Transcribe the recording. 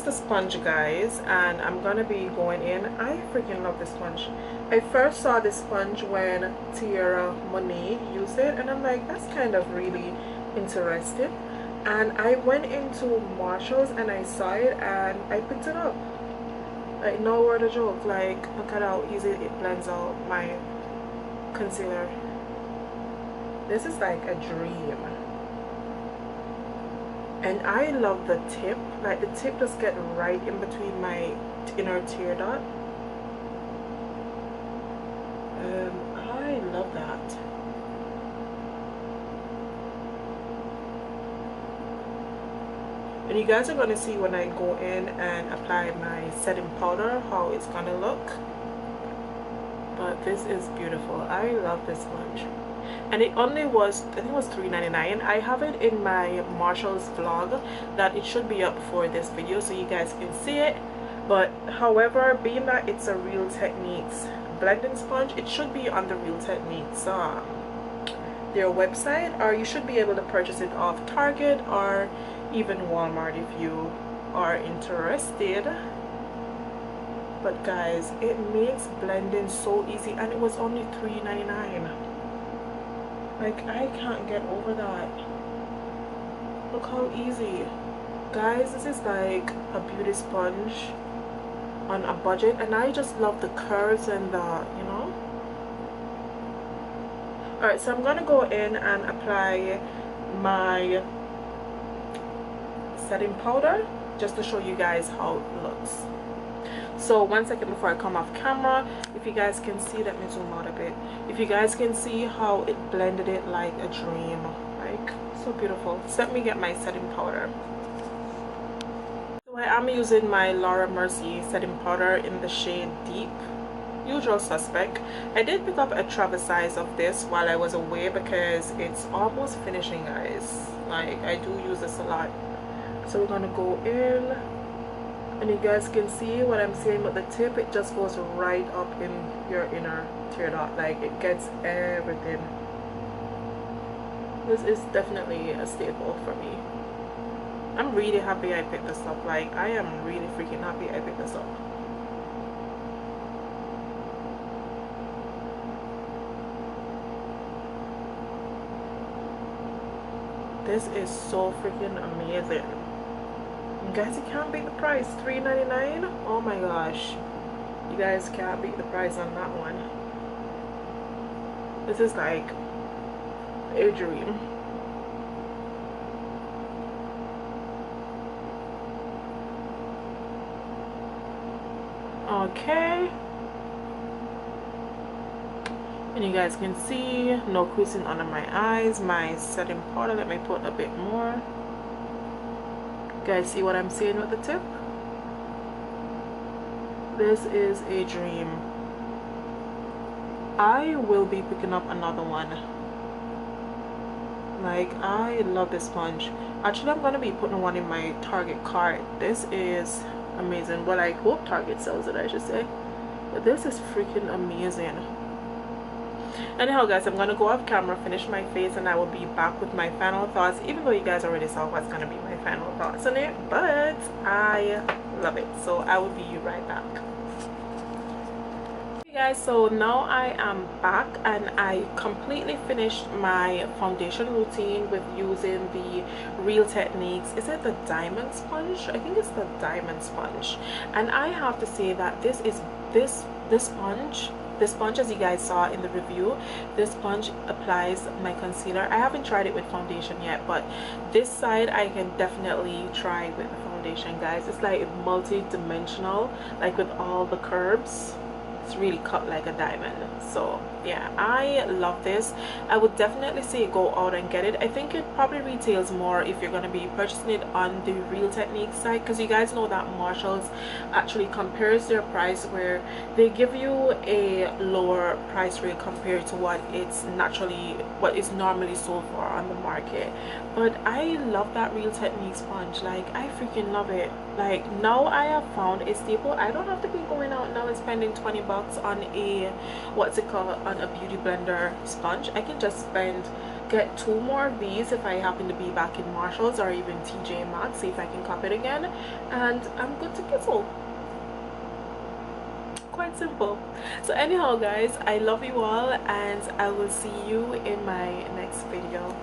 is the sponge, guys, and I'm gonna be going in. I freaking love this sponge. I first saw this sponge when Tierra Monet used it, and I'm like, that's kind of really interesting. And I went into Marshall's and I saw it and I picked it up. Like, no word of joke. Like, look at how easy it blends out my concealer. This is like a dream. And I love the tip. Like, the tip just get right in between my inner tear dot. I love that. And you guys are going to see when I go in and apply my setting powder how it's going to look. But this is beautiful. I love this sponge. And it only was, I think it was $3.99. I have it in my Marshall's vlog that it should be up for this video so you guys can see it. But however, being that it's a Real Techniques blending sponge, it should be on the Real Techniques their website, or you should be able to purchase it off Target or even Walmart if you are interested. But guys, it makes blending so easy, and it was only $3.99. Like, I can't get over that. Look how easy. Guys, this is like a beauty sponge on a budget, and I just love the curves and the, you know. Alright, so I'm gonna go in and apply my setting powder just to show you guys how it looks. So 1 second before I come off camera, if you guys can see, let me zoom out a bit. If you guys can see how it blended it like a dream, like so beautiful. So let me get my setting powder. So I am using my Laura Mercier setting powder in the shade Deep, usual suspect. I did pick up a travel size of this while I was away because it's almost finishing, guys. Like, I do use this a lot. So we're gonna go in. And you guys can see what I'm saying with the tip, it just goes right up in your inner tear dot. Like, it gets everything. This is definitely a staple for me. I'm really happy I picked this up. Like, I am really freaking happy I picked this up. This is so freaking amazing. Guys, you can't beat the price. $3.99. Oh my gosh, you guys can't beat the price on that one. This is like a dream. Okay, and you guys can see no creasing under my eyes. My setting powder, let me put a bit more. Guys, see what I'm saying with the tip? This is a dream. I will be picking up another one. Like, I love this sponge. Actually, I'm gonna be putting one in my Target cart. This is amazing. Well, I hope Target sells it, I should say. But this is freaking amazing. Anyhow, guys, I'm gonna go off camera, finish my face, and I will be back with my final thoughts, even though you guys already saw what's gonna be my final thoughts on it. But I love it, so I will be right back. Hey guys, so now I am back and I completely finished my foundation routine with using the Real Techniques. Is it the diamond sponge? I think it's the diamond sponge. And I have to say that this sponge, as you guys saw in the review, this sponge applies my concealer. I haven't tried it with foundation yet, but this side I can definitely try with the foundation, guys. It's like multi-dimensional, like with all the curves. It's really cut like a diamond. So yeah, I love this. I would definitely say go out and get it. I think it probably retails more if you're going to be purchasing it on the Real Techniques site, because you guys know that Marshall's actually compares their price, where they give you a lower price rate compared to what is normally sold for on the market. But I love that Real Techniques sponge. Like, I freaking love it. Like, now I have found a staple. I don't have to be going out now and spending 20 bucks on a, what's it called, on a beauty blender sponge. I can just spend get 2 more of these if I happen to be back in Marshalls or even TJ Maxx, see if I can cop it again, and I'm good to go. Quite simple. So anyhow guys, I love you all, and I will see you in my next video.